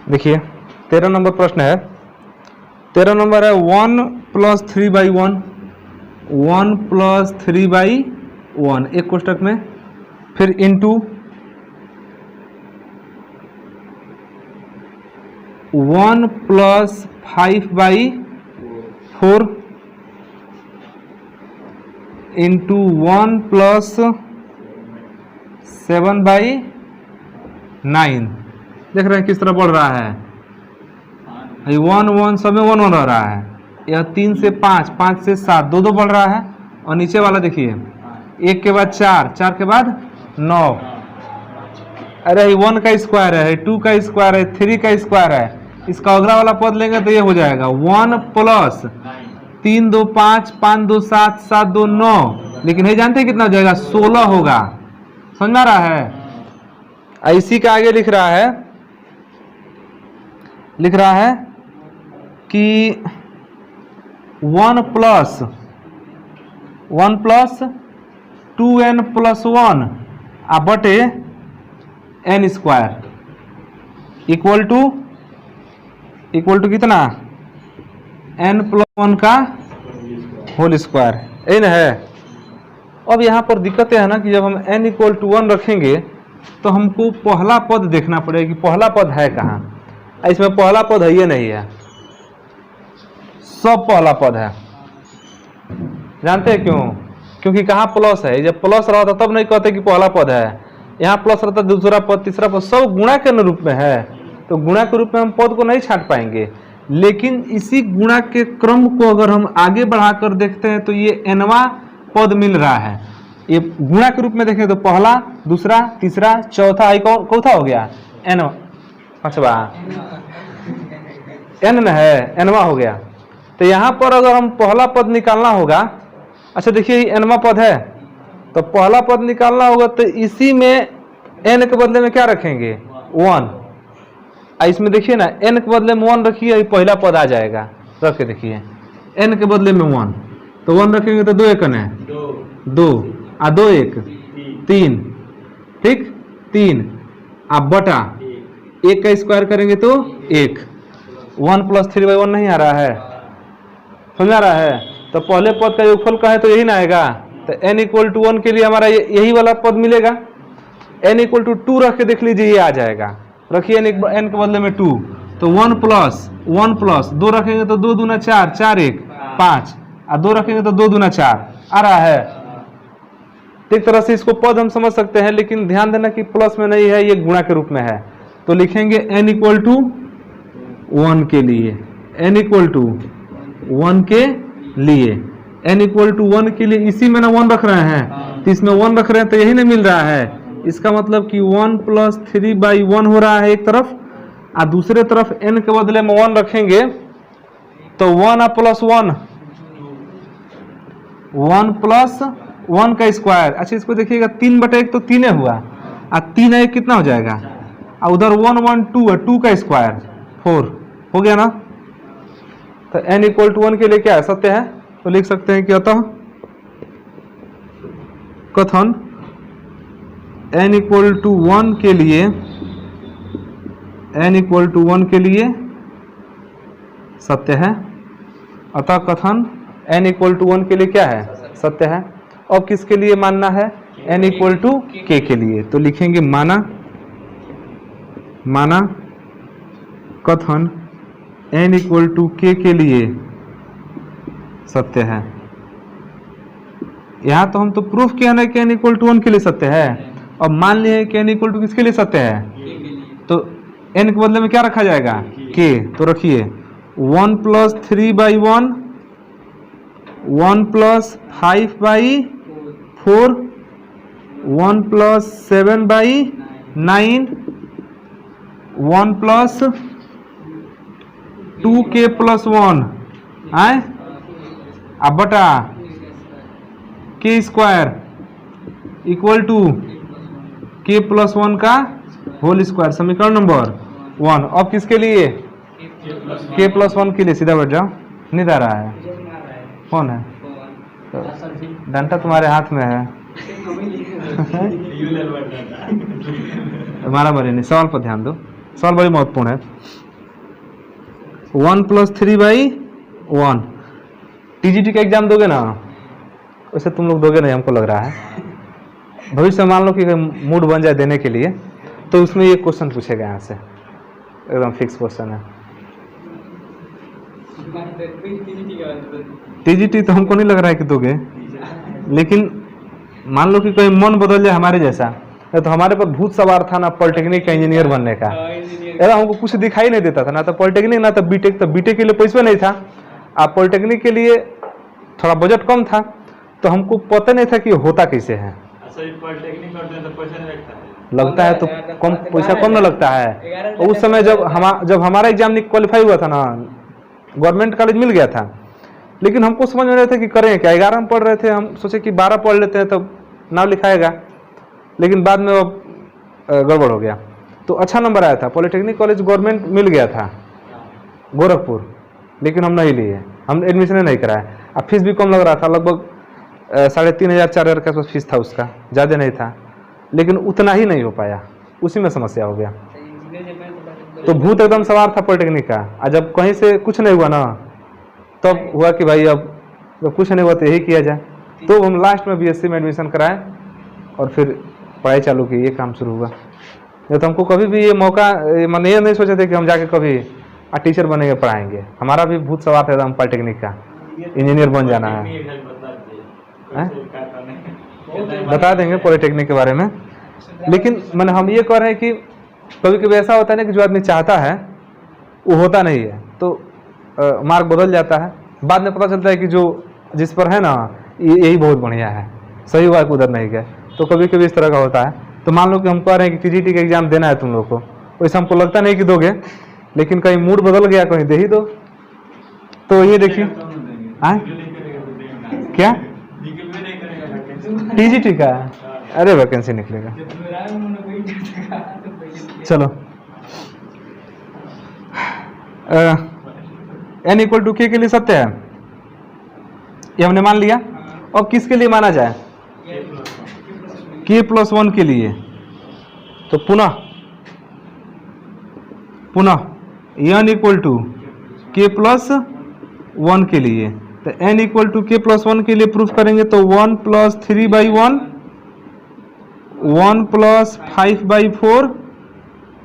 देखिए 13 नंबर प्रश्न है। 13 नंबर है 1 + 3/1, 1 + 3/1 एक कोष्टक में, फिर इंटू 1 + 5/4 इंटू 1 + 7/9। देख रहे हैं किस तरह बढ़ रहा है, 1 1 सब में 1 1 रह रहा है। यह 3 से 5, 5 से 7, 2 2 बढ़ रहा है। और नीचे वाला देखिए 1 के बाद 4, 4 के बाद 9। अरे 1 का स्क्वायर है, 2 का स्क्वायर है, 3 का स्क्वायर है। इसका अगला वाला पद लेंगे तो ये हो जाएगा 1 + 3 2 5, 5 2 7, 7 2 9। लेकिन ये जानते हैं कितना हो जाएगा, 16 होगा। समझ में आ रहा है। इसी का आगे लिख रहा है कि 1 + 2n + 1 बटे n स्क्वायर इक्वल टू कितना, n + 1 का होल स्क्वायर। यही ना है। अब यहाँ पर दिक्कत है ना कि जब हम n = 1 रखेंगे तो हमको पहला पद देखना पड़ेगा कि पहला पद है कहाँ। इसमें पहला पद है, ये नहीं है, सब पहला पद है। जानते हैं क्यों? क्योंकि कहाँ प्लस है। जब प्लस रहता तब नहीं कहते कि पहला पद है। यहाँ प्लस रहता, दूसरा पद, तीसरा पद, सब गुणा के रूप में है। तो गुणा के रूप में हम पद को नहीं छांट पाएंगे। लेकिन इसी गुणा के क्रम को अगर हम आगे बढ़ाकर देखते हैं तो ये nवां पद मिल रहा है। ये गुणा के रूप में देखें तो पहला, दूसरा, तीसरा, चौथा, चौथा हो गया n, पांचवा n है, nवां हो गया। तो यहाँ पर अगर हम पहला पद निकालना होगा, अच्छा देखिए nवां पद है तो पहला पद निकालना होगा तो इसी में n के बदले में क्या रखेंगे, 1। इसमें देखिए ना n के बदले में 1 रखिए, पहला पद आ जाएगा। रख के देखिए n के बदले में 1, तो 1 रखेंगे तो 2 1 है 2, 2 1 3, ठीक, 3 बटा 1 का स्क्वायर करेंगे तो 1। 1 + 3/1 नहीं आ रहा है, समझ आ रहा है। तो पहले पद का योगफल का है तो यही ना आएगा। तो n = 1 के लिए हमारा यही वाला पद मिलेगा। n = 2 रख के देख लीजिए, ये आ जाएगा। रखिए n के बदले में 2, तो 1 + 2 रखेंगे तो 2 दूना 4, 4 1 5, 2 रखेंगे तो 2 दूना 4 आ रहा है। एक तरह से इसको पद हम समझ सकते हैं, लेकिन ध्यान देना कि प्लस में नहीं है, ये गुणा के रूप में है। तो लिखेंगे n = 1 के लिए, n = 1 के लिए, n = 1 के लिए इसी में ना 1 रख रहे हैं, तो इसमें 1 रख रहे हैं तो यही नहीं मिल रहा है। इसका मतलब कि 1 + 3/1 हो रहा है एक तरफ, और दूसरे तरफ n के बदले में 1 रखेंगे तो 1 + 1, 1 + 1 का स्क्वायर। अच्छा इसको देखिएगा 3/1 तो 3 हुआ, और 3 1 कितना हो जाएगा, और उधर 1 1 2 है, 2 का स्क्वायर 4 हो गया ना। तो n = 1 के लिए क्या है, सत्य है। तो लिख सकते हैं कि अतः कथन n = 1 के लिए, n = 1 के लिए सत्य है। अतः कथन n = 1 के लिए क्या है, सत्य है। अब किसके लिए मानना है, n = k के लिए। तो लिखेंगे माना कथन n = k के लिए सत्य है। यहाँ तो हम तो प्रूफ किया ना कि n = 1 के लिए सत्य है। अब मान लिए कि n = किसके लिए सत्य है, तो n के बदले में क्या रखा जाएगा, k। तो रखिए 1 + 3/1, 1 + 5/4, 1 + 7/9, 1 + 2k + 1 आए, अब बटा k square equal to k + 1 का होल स्क्वायर। समीकरण नंबर 1। अब किसके लिए, k + 1 के लिए। सीधा बैठ जाओ, नींद आ रहा है, कौन है, तो डंडा तुम्हारे हाथ में है। हमारा बड़े नहीं, सवाल पर ध्यान दो, सवाल बड़ी महत्वपूर्ण है। 1+3/1। टीजीटी का एग्जाम दोगे ना? वैसे तुम लोग दोगे नहीं हमको लग रहा है। भविष्य में मान लो कि मूड बन जाए देने के लिए, तो उसमें ये क्वेश्चन पूछेगा यहाँ से, एकदम फिक्स क्वेश्चन है। टीजीटी तो हमको नहीं लग रहा है कि दोगे, लेकिन मान लो कि कोई मन बदल जाए हमारे जैसा, तो हमारे पर भूत सवार था ना पॉलिटेक्निक का इंजीनियर बनने का। यार हमको कुछ दिखाई नहीं देता था, ना तो पॉलिटेक्निक ना तो बीटेक। तो बीटेक के लिए पैसा नहीं था, आप पॉलिटेक्निक के लिए थोड़ा बजट कम था, तो हमको पता नहीं था कि होता कैसे है। पॉलिटेक्निक करते हैं तो पैसा नहीं लगता है? लगता है तो कम पैसा कम ना लगता है। उस समय जब हमारा एग्जाम क्वालिफाई हुआ था ना, गवर्नमेंट कॉलेज मिल गया था, लेकिन हमको समझ में रहे थे कि करें क्या। 11 में पढ़ रहे थे, हम सोचे कि 12 पढ़ लेते हैं तब नाम लिखाएगा, लेकिन बाद में वो गड़बड़ हो गया। तो अच्छा नंबर आया था, पॉलिटेक्निक कॉलेज गवर्नमेंट मिल गया था गोरखपुर, लेकिन हम नहीं लिए, हम एडमिशन नहीं कराया। अब फीस भी कम लग रहा था, लगभग 3,500-4,000 के आसपास फीस था उसका, ज़्यादा नहीं था, लेकिन उतना ही नहीं हो पाया, उसी में समस्या हो गया। तो भूत एकदम सवार था पॉलिटेक्निक का। और जब कहीं से कुछ नहीं हुआ ना, तब हुआ कि भाई अब जब कुछ नहीं हुआ तो यही किया जाए। तो हम लास्ट में बीएससी में एडमिशन कराए और फिर पढ़ाई चालू की, ये काम शुरू हुआ। नहीं तो हमको कभी भी ये मौका, मैंने ये नहीं सोचे थे कि हम जाके कभी टीचर बनेंगे, पढ़ाएंगे। हमारा भी भूत सवार था एकदम पॉलिटेक्निक का, इंजीनियर बन जाना है। बता देंगे पॉलिटेक्निक के बारे में, लेकिन मैंने हम ये कह रहे हैं कि कभी कभी ऐसा होता है ना कि जो आदमी चाहता है वो होता नहीं है, तो मार्ग बदल जाता है। बाद में पता चलता है कि जो जिस पर है ना यही बहुत बढ़िया है, सही हुआ कि उधर नहीं गए। तो कभी कभी इस तरह का होता है। तो मान लो कि हम कह रहे हैं कि टीजीटी का एग्जाम देना है तुम लोग को, वैसे हमको लगता नहीं कि दोगे, लेकिन कहीं मूड बदल गया, कहीं दे ही दो। तो ये देखिए क्या टीजीटी का, अरे वैकेंसी निकलेगा। चलो n = k के लिए सत्य है, ये हमने मान लिया। और किसके लिए माना जाए? k+1 के लिए। तो पुनः n = k+1 के लिए, तो n = k+1 के लिए प्रूफ करेंगे तो 1+3/1, 1+5/4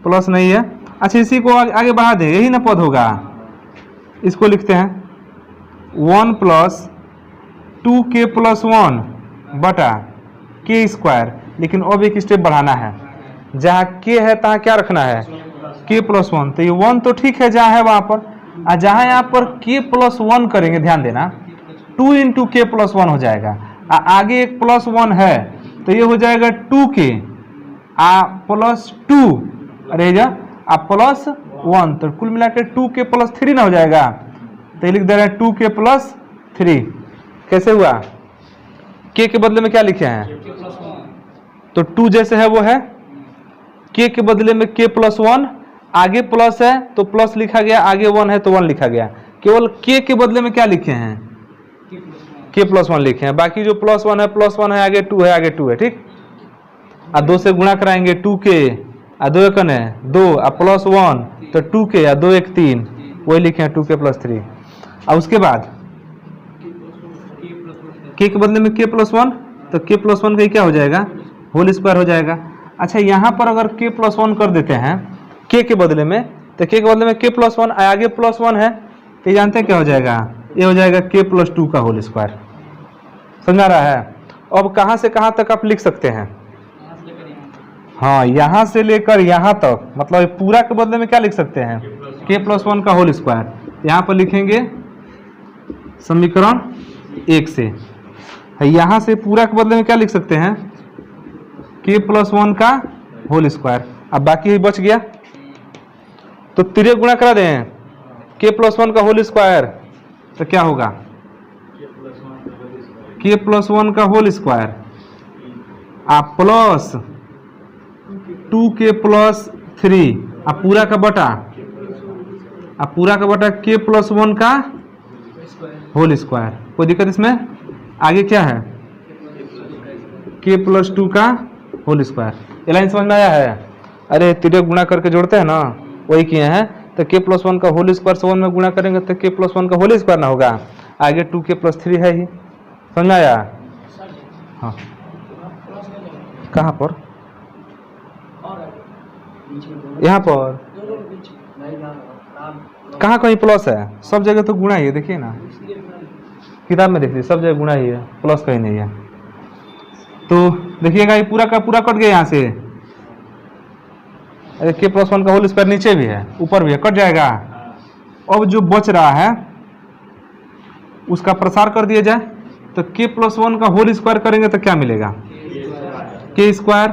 प्लस नहीं है। अच्छा, इसी को आगे बढ़ा दें, यही ना पद होगा, इसको लिखते हैं 1+2k+1 बटा k²। लेकिन अब एक स्टेप बढ़ाना है, जहाँ k है तहाँ क्या रखना है? k+1। तो ये 1 तो ठीक है जहाँ है वहाँ पर, और जहाँ यहाँ पर k+1 करेंगे, ध्यान देना 2 × k+1 हो जाएगा, आगे एक +1 है तो ये हो जाएगा 2k +2 रहेगा +1, तो कुल मिला के 2k+3 ना हो जाएगा। तो ये लिख दे रहे हैं 2k+3। कैसे हुआ? k के बदले में क्या लिखे हैं? तो 2 जैसे है वो है, k के बदले में k+1, आगे प्लस है तो प्लस लिखा गया, आगे 1 है तो 1 लिखा गया। केवल k के बदले में क्या लिखे हैं? k+1 लिखे हैं। बाकी जो +1 है, आगे 2 है, आगे 2 है, ठीक। और 2 से गुणा कराएंगे 2k, और 2 1 है 2, और +1 तो 2k, और 2 1 3, वही लिखे हैं 2k+3। और उसके बाद k के बदले में k+1, तो k+1 का क्या हो जाएगा? होल स्क्वायर हो जाएगा। अच्छा, यहाँ पर अगर k+1 कर देते हैं k के बदले में, तो k के बदले में k+1, आगे +1 है, तो ये जानते हैं क्या हो जाएगा? ये हो जाएगा k+2 का होल स्क्वायर। समझा रहा है? अब कहाँ से कहाँ तक आप लिख सकते हैं? हाँ, यहाँ से लेकर यहाँ तक, मतलब पूरा के बदले में क्या लिख सकते हैं? k+1 का होल स्क्वायर। यहाँ पर लिखेंगे समीकरण 1 से। यहाँ से पूरा के बदले में क्या लिख सकते हैं? k+1 का होल स्क्वायर। अब बाकी ही बच गया, तो तिर्यक गुणा करा दें k+1 का होल स्क्वायर, तो क्या होगा? k+1 का होल स्क्वायर आप प्लस 2k+3 आप पूरा का बटा k+1 का होल स्क्वायर। कोई दिक्कत इसमें? आगे क्या है? k+2 का होल स्क्वायर। ये लाइन समझ में आया है? अरे तिर्यक गुणा करके जोड़ते हैं ना, वही किए हैं। तो k प्लस 1 का होल स्क्वायर से 1 में गुणा करेंगे तो k प्लस 1 का होल स्क्वायर ना होगा, आगे 2k प्लस 3 है ही, समझ में आया? हाँ कहाँ पर? यहाँ पर कहाँ कहीं प्लस है? सब जगह तो गुणा ही है, देखिए ना किताब में देखिए सब जगह गुणा ही है, प्लस कहीं नहीं है। तो देखिएगा ये पूरा का पूरा कट गया यहाँ से, अरे k प्लस 1 का होल स्क्वायर नीचे भी है ऊपर भी है, कट जाएगा। अब जो बच रहा है उसका प्रसार कर दिया जाए तो k प्लस 1 का होल स्क्वायर करेंगे तो क्या मिलेगा? k square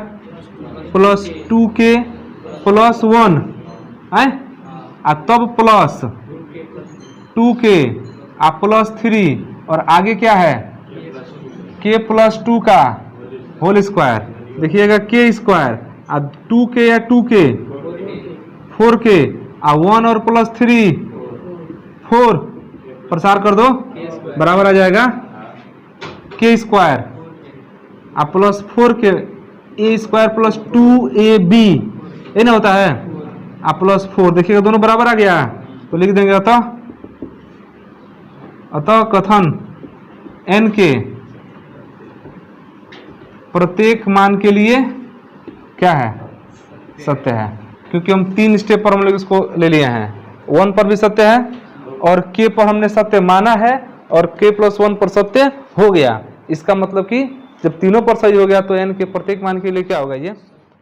plus 2k plus 1 है, तब प्लस 2k प्लस 3 और आगे क्या है? k प्लस 2 का होल स्क्वायर। देखिएगा k स्क्वायर 2k या 2k 4k 1 और प्लस 3 4, प्रसार कर दो बराबर आ जाएगा k square plus 4k a square plus 2ab, ये ना होता है प्लस 4। देखिएगा दोनों बराबर आ गया तो लिख देंगे अतः कथन n के प्रत्येक मान के लिए क्या है? सत्य है, क्योंकि हम 3 स्टेप पर हम लोग इसको ले लिए हैं। 1 पर भी सत्य है और k पर हमने सत्य माना है और k प्लस 1 पर सत्य हो गया। इसका मतलब कि जब तीनों पर सही हो गया तो n के प्रत्येक मान के लिए क्या होगा? ये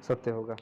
सत्य होगा।